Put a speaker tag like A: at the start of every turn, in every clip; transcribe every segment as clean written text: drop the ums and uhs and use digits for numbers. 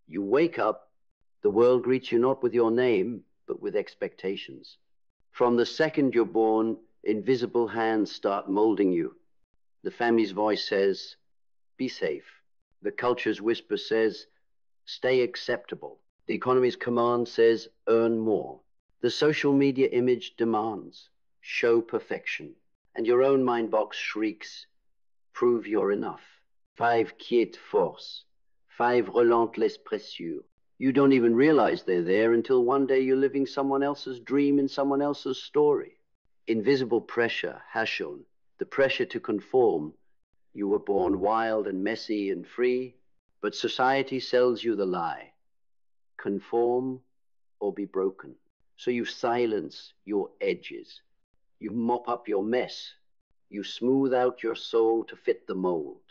A: You wake up, the world greets you not with your name, but with expectations. From the second you're born, invisible hands start molding you. The family's voice says, be safe. The culture's whisper says, stay acceptable. The economy's command says, earn more. The social media image demands, show perfection. And your own mind box shrieks, prove you're enough. 5 quiet force, 5 relentless pressure. You don't even realize they're there until one day you're living someone else's dream in someone else's story. Invisible pressure has shown, the pressure to conform. You were born wild and messy and free, but society sells you the lie. Conform or be broken. So you silence your edges. You mop up your mess. You smooth out your soul to fit the mold.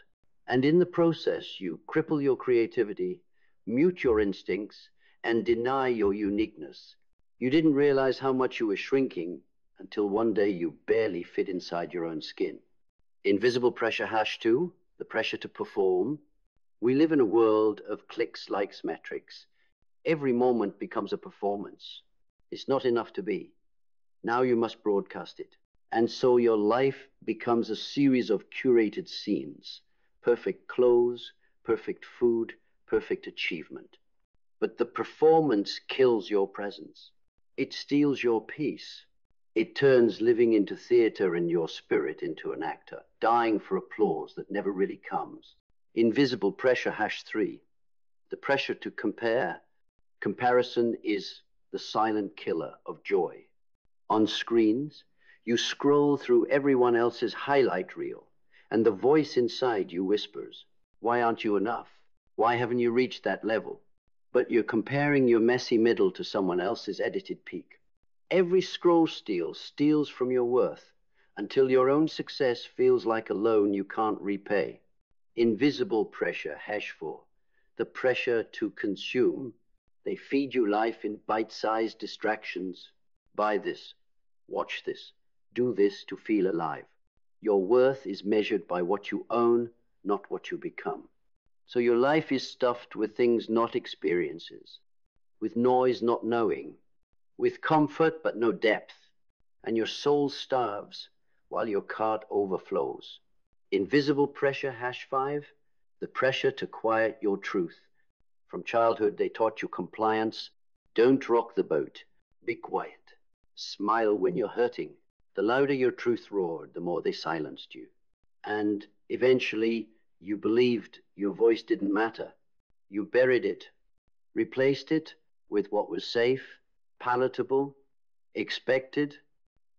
A: And in the process, you cripple your creativity, mute your instincts, and deny your uniqueness. You didn't realize how much you were shrinking until one day you barely fit inside your own skin. Invisible pressure #2, the pressure to perform. We live in a world of clicks, likes, metrics. Every moment becomes a performance. It's not enough to be. Now you must broadcast it. And so your life becomes a series of curated scenes. Perfect clothes, perfect food, perfect achievement. But the performance kills your presence. It steals your peace. It turns living into theater and your spirit into an actor, dying for applause that never really comes. Invisible pressure #3, the pressure to compare. Comparison is the silent killer of joy. On screens, you scroll through everyone else's highlight reel, and the voice inside you whispers, why aren't you enough? Why haven't you reached that level? But you're comparing your messy middle to someone else's edited peak. Every scroll steals from your worth until your own success feels like a loan you can't repay. Invisible pressure #4, the pressure to consume. They feed you life in bite-sized distractions. Buy this, watch this, do this to feel alive. Your worth is measured by what you own, not what you become. So your life is stuffed with things not experiences, with noise not knowing, with comfort but no depth, and your soul starves while your cart overflows. Invisible pressure #5, the pressure to quiet your truth. From childhood they taught you compliance. Don't rock the boat, be quiet. Smile when you're hurting. The louder your truth roared, the more they silenced you. And eventually you believed your voice didn't matter. You buried it, replaced it with what was safe, palatable, expected,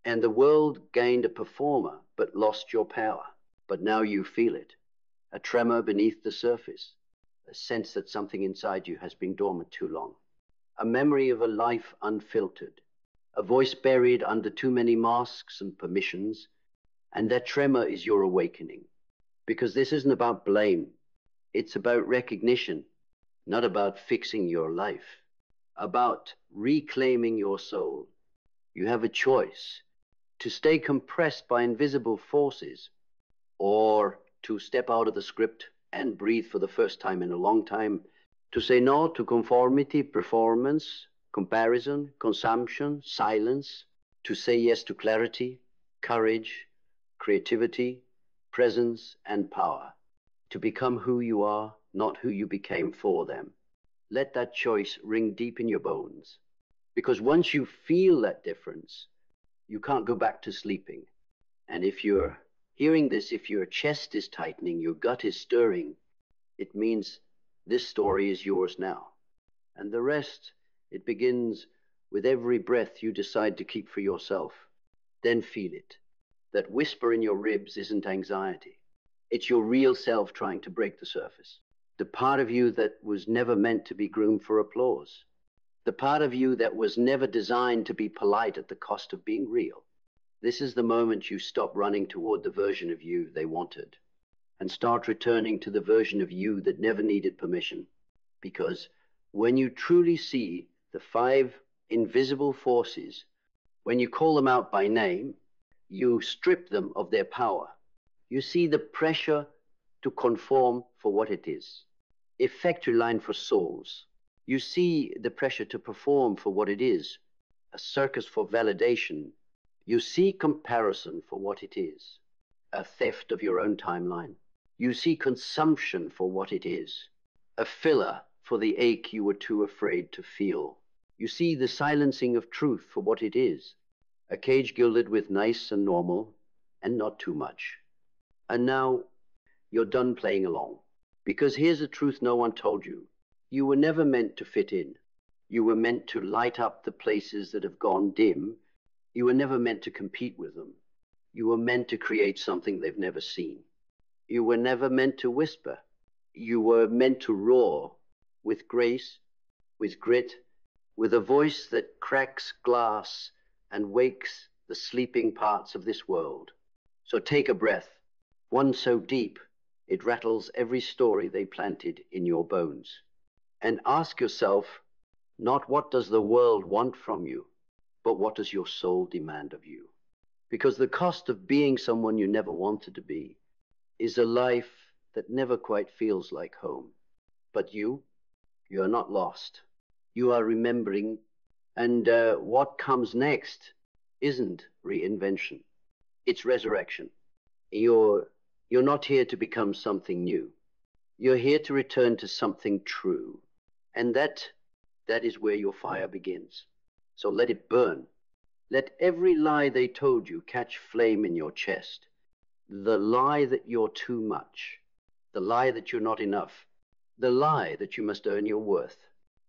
A: and the world gained a performer but lost your power. But now you feel it, a tremor beneath the surface, a sense that something inside you has been dormant too long, a memory of a life unfiltered, a voice buried under too many masks and permissions, and that tremor is your awakening. Because this isn't about blame, it's about recognition, not about fixing your life, about reclaiming your soul. You have a choice to stay compressed by invisible forces, or to step out of the script and breathe for the first time in a long time, to say no to conformity, performance, comparison, consumption, silence, to say yes to clarity, courage, creativity, presence, and power, to become who you are, not who you became for them. Let that choice ring deep in your bones, because once you feel that difference, you can't go back to sleeping. And if you're hearing this, if your chest is tightening, your gut is stirring, it means this story is yours now. And the rest, it begins with every breath you decide to keep for yourself. Then feel it. That whisper in your ribs isn't anxiety. It's your real self trying to break the surface. The part of you that was never meant to be groomed for applause. The part of you that was never designed to be polite at the cost of being real. This is the moment you stop running toward the version of you they wanted and start returning to the version of you that never needed permission. Because when you truly see the 5 invisible forces, when you call them out by name, you strip them of their power. You see the pressure to conform for what it is. effectory line for souls. You see the pressure to perform for what it is, a circus for validation. You see comparison for what it is, a theft of your own timeline. You see consumption for what it is, a filler for the ache you were too afraid to feel. You see the silencing of truth for what it is, a cage gilded with nice and normal and not too much. And now you're done playing along. Because here's a truth no one told you. You were never meant to fit in. You were meant to light up the places that have gone dim. You were never meant to compete with them. You were meant to create something they've never seen. You were never meant to whisper. You were meant to roar with grace, with grit, with a voice that cracks glass and wakes the sleeping parts of this world. So take a breath, one so deep it rattles every story they planted in your bones. And ask yourself, not what does the world want from you, but what does your soul demand of you? Because the cost of being someone you never wanted to be is a life that never quite feels like home. But you are not lost. You are remembering, and what comes next isn't reinvention. It's resurrection. You're not here to become something new. You're here to return to something true. And that is where your fire begins. So let it burn. Let every lie they told you catch flame in your chest. The lie that you're too much. The lie that you're not enough. The lie that you must earn your worth.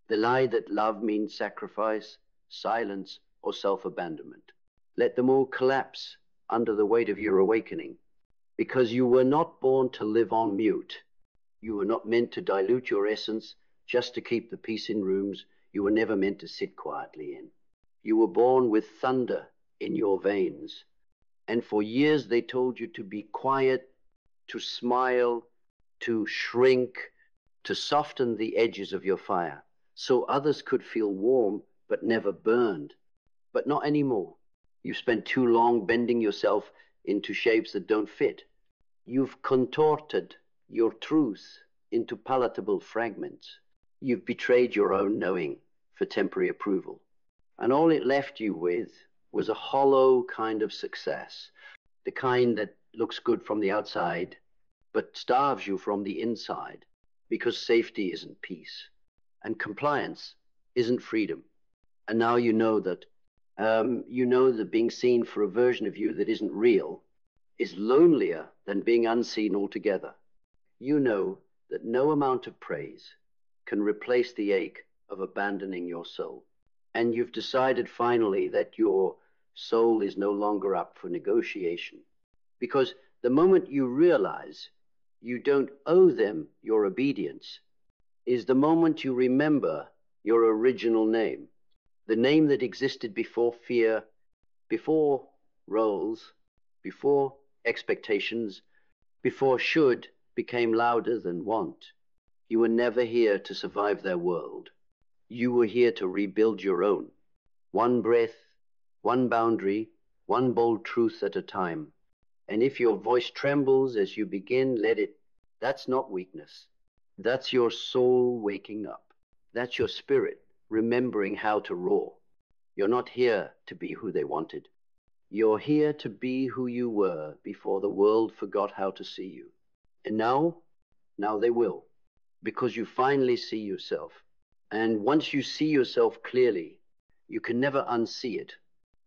A: The lie that love means sacrifice, silence, or self-abandonment. Let them all collapse under the weight of your awakening. Because you were not born to live on mute. You were not meant to dilute your essence just to keep the peace in rooms you were never meant to sit quietly in. You were born with thunder in your veins. And for years they told you to be quiet, to smile, to shrink, to soften the edges of your fire, so others could feel warm but never burned. But not anymore. You've spent too long bending yourself into shapes that don't fit. You've contorted your truth into palatable fragments. You've betrayed your own knowing for temporary approval. And all it left you with was a hollow kind of success, the kind that looks good from the outside, but starves you from the inside, because safety isn't peace, and compliance isn't freedom. And now you know that being seen for a version of you that isn't real is lonelier than being unseen altogether. You know that no amount of praise can replace the ache of abandoning your soul. And you've decided finally that your soul is no longer up for negotiation. Because the moment you realize you don't owe them your obedience is the moment you remember your original name, the name that existed before fear, before roles, before expectations, before should became louder than want. You were never here to survive their world. You were here to rebuild your own. One breath, one boundary, one bold truth at a time. And if your voice trembles as you begin, let it. That's not weakness. That's your soul waking up. That's your spirit remembering how to roar. You're not here to be who they wanted. You're here to be who you were before the world forgot how to see you. And now they will, because you finally see yourself. And once you see yourself clearly, you can never unsee it.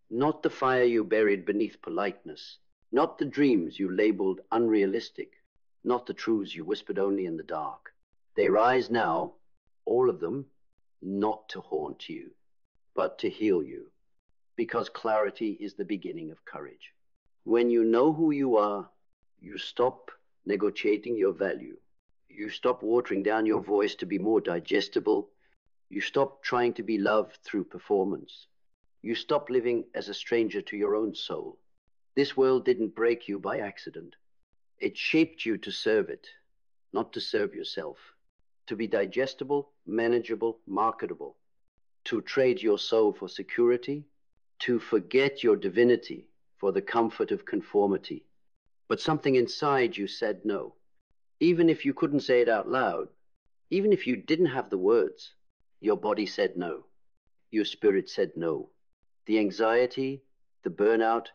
A: Not the fire you buried beneath politeness, not the dreams you labeled unrealistic, not the truths you whispered only in the dark. They rise now, all of them, not to haunt you, but to heal you. Because clarity is the beginning of courage. When you know who you are, you stop negotiating your value. You stop watering down your voice to be more digestible. You stop trying to be loved through performance. You stop living as a stranger to your own soul. This world didn't break you by accident. It shaped you to serve it, not to serve yourself. To be digestible, manageable, marketable. To trade your soul for security. To forget your divinity for the comfort of conformity. But something inside you said no. Even if you couldn't say it out loud, Even if you didn't have the words, your body said no. Your spirit said no. The anxiety, the burnout,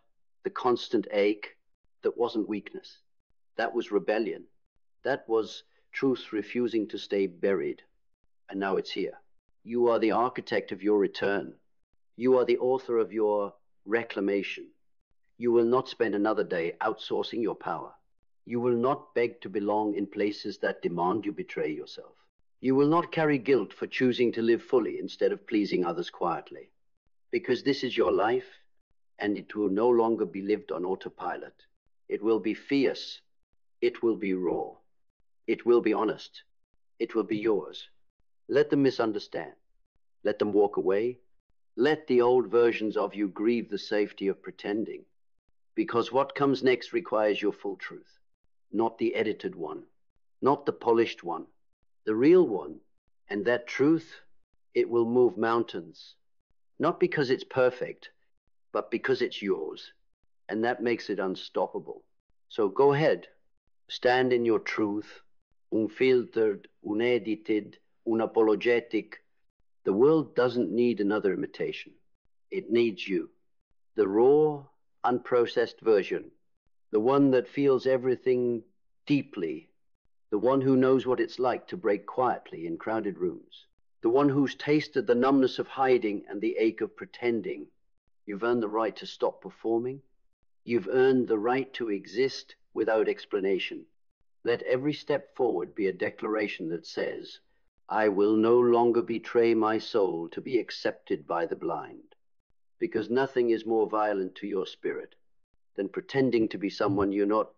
A: the constant ache, that wasn't weakness. That was rebellion. That was truth refusing to stay buried. And now it's here. You are the architect of your return. You are the author of your reclamation. You will not spend another day outsourcing your power. You will not beg to belong in places that demand you betray yourself. You will not carry guilt for choosing to live fully instead of pleasing others quietly. Because this is your life, and it will no longer be lived on autopilot. It will be fierce. It will be raw. It will be honest. It will be yours. Let them misunderstand. Let them walk away. Let the old versions of you grieve the safety of pretending. Because what comes next requires your full truth. Not the edited one. Not the polished one. The real one. And that truth, it will move mountains. Not because it's perfect, but because it's yours. And that makes it unstoppable. So go ahead. Stand in your truth. Unfiltered, unedited, unapologetic. The world doesn't need another imitation. It needs you. The raw, unprocessed version. The one that feels everything deeply. The one who knows what it's like to break quietly in crowded rooms. The one who's tasted the numbness of hiding and the ache of pretending. You've earned the right to stop performing. You've earned the right to exist without explanation. Let every step forward be a declaration that says, I will no longer betray my soul to be accepted by the blind. Because nothing is more violent to your spirit than pretending to be someone you're not,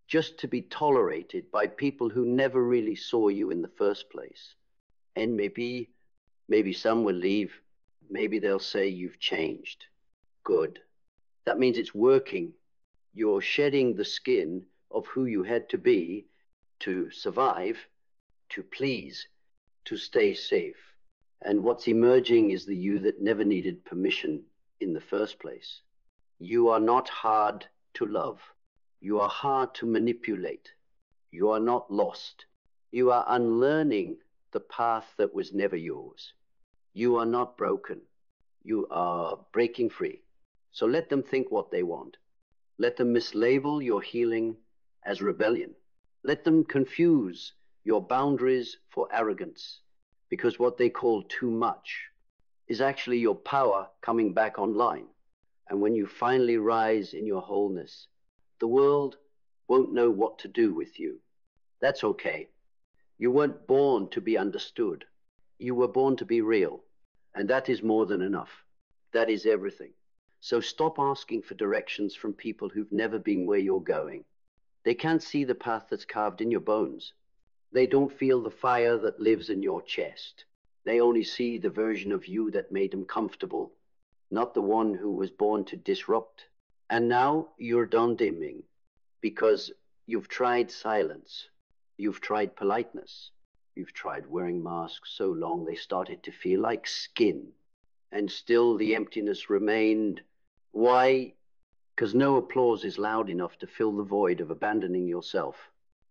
A: just to be tolerated by people who never really saw you in the first place. And maybe some will leave. Maybe they'll say you've changed. Good. That means it's working. You're shedding the skin of who you had to be to survive, to please, to stay safe. And what's emerging is the you that never needed permission in the first place. You are not hard to love. You are hard to manipulate. You are not lost. You are unlearning the path that was never yours. You are not broken. You are breaking free. So let them think what they want. Let them mislabel your healing as rebellion. Let them confuse your boundaries for arrogance, because what they call too much is actually your power coming back online. And when you finally rise in your wholeness, the world won't know what to do with you. That's okay. You weren't born to be understood. You were born to be real. And that is more than enough. That is everything. So stop asking for directions from people who've never been where you're going. They can't see the path that's carved in your bones. They don't feel the fire that lives in your chest. They only see the version of you that made them comfortable, not the one who was born to disrupt. And now you're done dimming because you've tried silence. You've tried politeness. You've tried wearing masks so long they started to feel like skin. And still the emptiness remained. Why? Because no applause is loud enough to fill the void of abandoning yourself.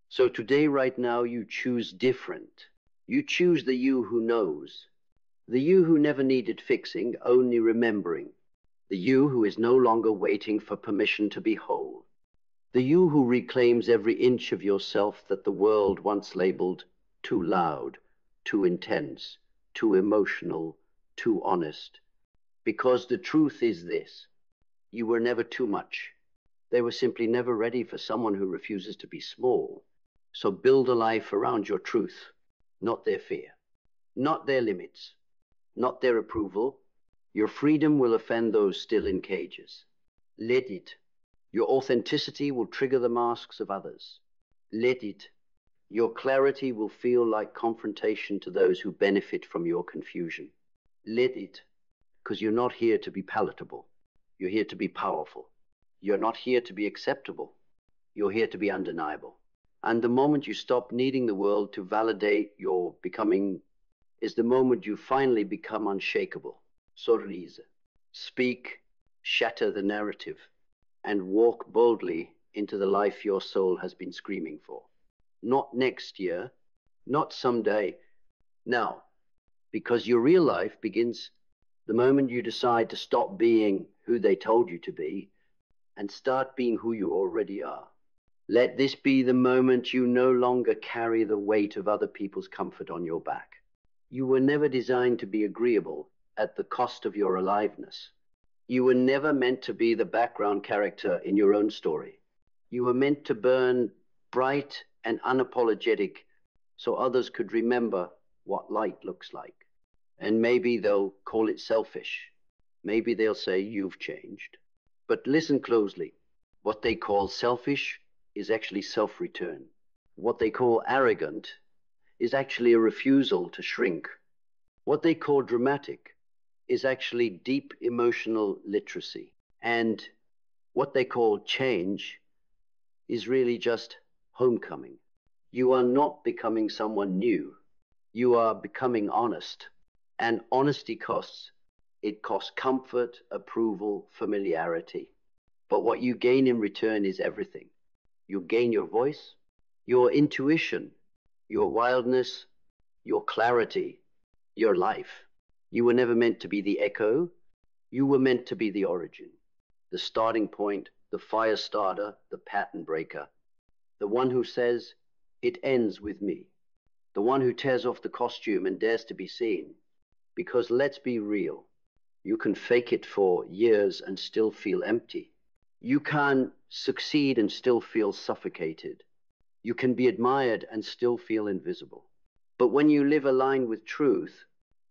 A: So today, right now, you choose different. You choose the you who knows. The you who never needed fixing, only remembering. The you who is no longer waiting for permission to be whole. The you who reclaims every inch of yourself that the world once labeled too loud, too intense, too emotional, too honest. Because the truth is this. You were never too much. They were simply never ready for someone who refuses to be small. So build a life around your truth, not their fear, not their limits, not their approval. Your freedom will offend those still in cages. Let it. Your authenticity will trigger the masks of others. Let it. Your clarity will feel like confrontation to those who benefit from your confusion. Let it. Because you're not here to be palatable. You're here to be powerful. You're not here to be acceptable. You're here to be undeniable. And the moment you stop needing the world to validate your becoming is the moment you finally become unshakable. Sorrise. Speak, shatter the narrative, and walk boldly into the life your soul has been screaming for. Not next year, not someday, Now, because your real life begins the moment you decide to stop being who they told you to be and start being who you already are. Let this be the moment you no longer carry the weight of other people's comfort on your back. You were never designed to be agreeable at the cost of your aliveness. You were never meant to be the background character in your own story. You were meant to burn bright and unapologetic so others could remember what light looks like. And maybe they'll call it selfish. Maybe they'll say you've changed. But listen closely. What they call selfish is actually self-return. What they call arrogant is actually a refusal to shrink. What they call dramatic is actually deep emotional literacy. And what they call change is really just homecoming. You are not becoming someone new. You are becoming honest. And honesty costs. It costs comfort, approval, familiarity. But what you gain in return is everything. You gain your voice, your intuition, your wildness, your clarity, your life. You were never meant to be the echo. You were meant to be the origin, the starting point, the fire starter, the pattern breaker, the one who says, it ends with me, the one who tears off the costume and dares to be seen. Because let's be real, you can fake it for years and still feel empty. You can succeed and still feel suffocated. You can be admired and still feel invisible. But when you live aligned with truth,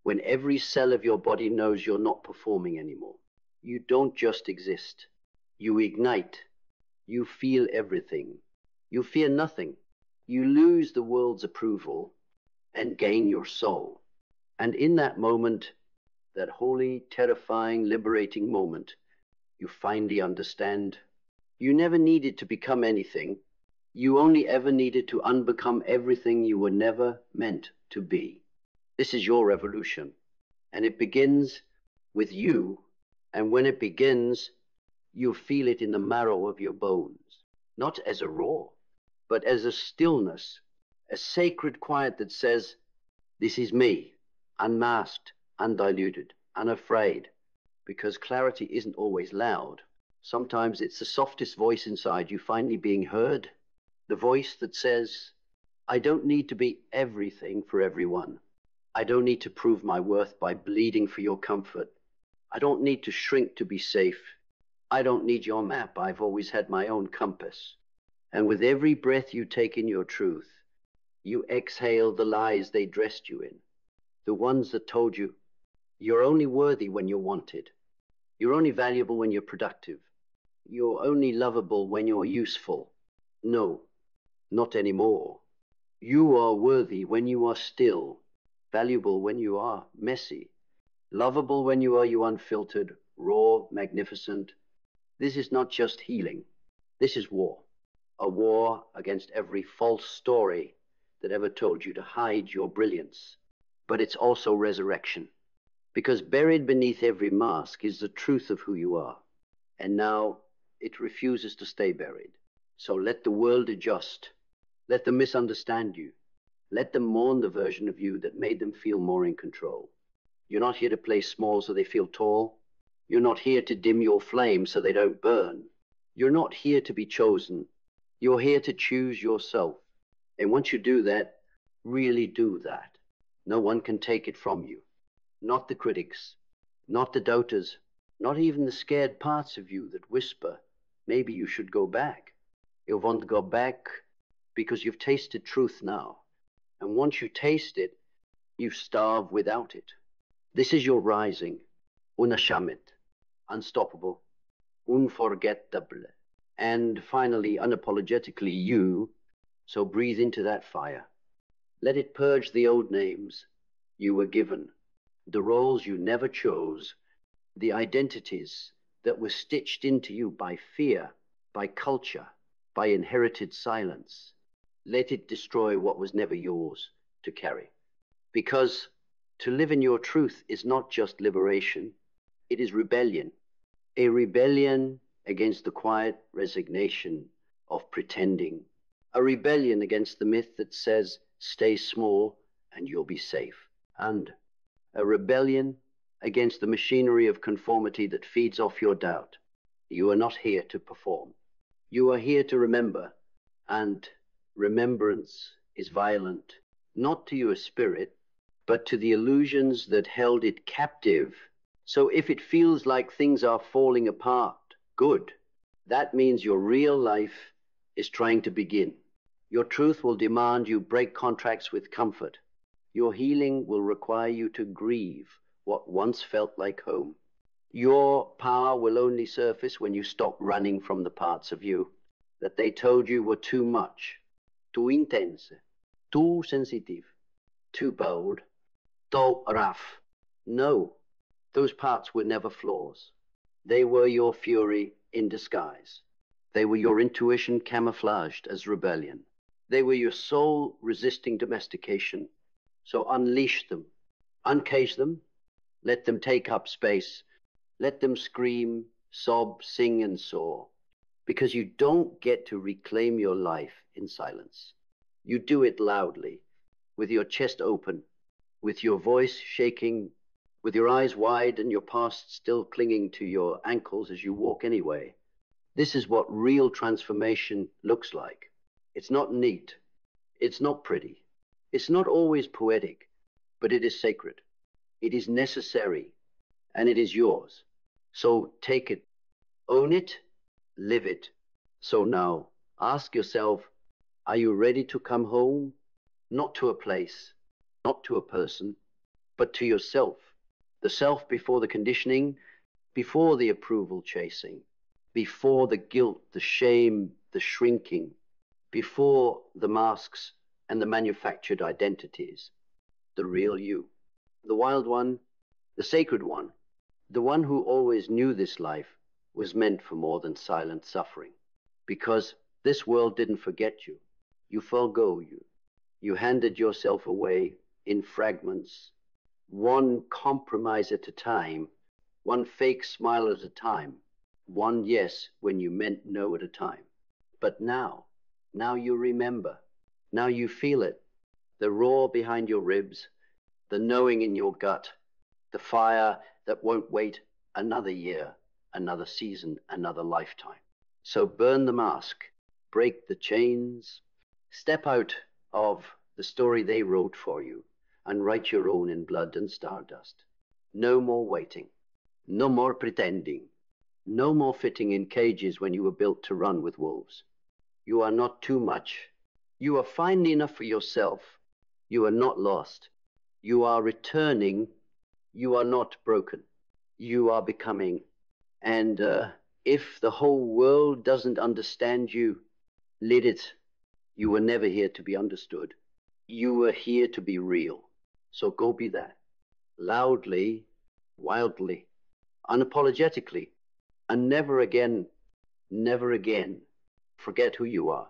A: when every cell of your body knows you're not performing anymore, you don't just exist. You ignite. You feel everything. You fear nothing. You lose the world's approval and gain your soul. And in that moment, that holy, terrifying, liberating moment, you finally understand you never needed to become anything. You only ever needed to unbecome everything you were never meant to be. This is your revolution. And it begins with you. And when it begins, you feel it in the marrow of your bones, not as a roar, but as a stillness, a sacred quiet that says, this is me, unmasked, undiluted, unafraid, because clarity isn't always loud. Sometimes it's the softest voice inside you finally being heard, the voice that says, I don't need to be everything for everyone. I don't need to prove my worth by bleeding for your comfort. I don't need to shrink to be safe. I don't need your map. I've always had my own compass. And with every breath you take in your truth, you exhale the lies they dressed you in, the ones that told you you're only worthy when you're wanted. You're only valuable when you're productive. You're only lovable when you're useful. No, not anymore. You are worthy when you are still, valuable when you are messy, lovable when you are unfiltered, raw, magnificent. This is not just healing. This is war. A war against every false story that ever told you to hide your brilliance. But it's also resurrection. Because buried beneath every mask is the truth of who you are. And now it refuses to stay buried. So let the world adjust. Let them misunderstand you. Let them mourn the version of you that made them feel more in control. You're not here to play small so they feel tall. You're not here to dim your flame so they don't burn. You're not here to be chosen. You're here to choose yourself. And once you do that, really do that, no one can take it from you. Not the critics, not the doubters, not even the scared parts of you that whisper, maybe you should go back. You want to go back because you've tasted truth now. And once you taste it, you starve without it. This is your rising, unashamed, unstoppable, unforgettable, and finally, unapologetically you. So breathe into that fire. Let it purge the old names you were given, the roles you never chose, the identities that were stitched into you by fear, by culture, by inherited silence. Let it destroy what was never yours to carry. Because to live in your truth is not just liberation, it is rebellion. A rebellion against the quiet resignation of pretending. A rebellion against the myth that says, stay small and you'll be safe. and a rebellion against the machinery of conformity that feeds off your doubt. You are not here to perform. You are here to remember, and remembrance is violent, not to your spirit, but to the illusions that held it captive. So if it feels like things are falling apart, good. That means your real life is trying to begin. Your truth will demand you break contracts with comfort. Your healing will require you to grieve what once felt like home. Your power will only surface when you stop running from the parts of you that they told you were too much, too intense, too sensitive, too bold, too rough. No, those parts were never flaws. They were your fury in disguise. They were your intuition camouflaged as rebellion. They were your soul resisting domestication. So unleash them, uncage them, let them take up space, let them scream, sob, sing, and soar. Because you don't get to reclaim your life in silence. You do it loudly, with your chest open, with your voice shaking, with your eyes wide and your past still clinging to your ankles as you walk anyway. This is what real transformation looks like. It's not neat. It's not pretty. It's not always poetic, but it is sacred. It is necessary, and it is yours. So take it, own it, live it. So now, ask yourself, are you ready to come home? Not to a place, not to a person, but to yourself. The self before the conditioning, before the approval chasing, before the guilt, the shame, the shrinking, before the masks and the manufactured identities. The real you, the wild one, the sacred one, the one who always knew this life was meant for more than silent suffering. Because this world didn't forget you. You forgo you. You handed yourself away in fragments, one compromise at a time, one fake smile at a time, one yes when you meant no at a time. But now you remember. Now you feel it. The roar behind your ribs, the knowing in your gut, the fire that won't wait another year, another season, another lifetime. So burn the mask, break the chains, step out of the story they wrote for you and write your own in blood and stardust. No more waiting, no more pretending, no more fitting in cages when you were built to run with wolves. You are not too much. You are fine enough for yourself. You are not lost. You are returning. You are not broken. You are becoming. And if the whole world doesn't understand you, let it. You were never here to be understood. You were here to be real. So go be that. Loudly, wildly, unapologetically, and never again, forget who you are.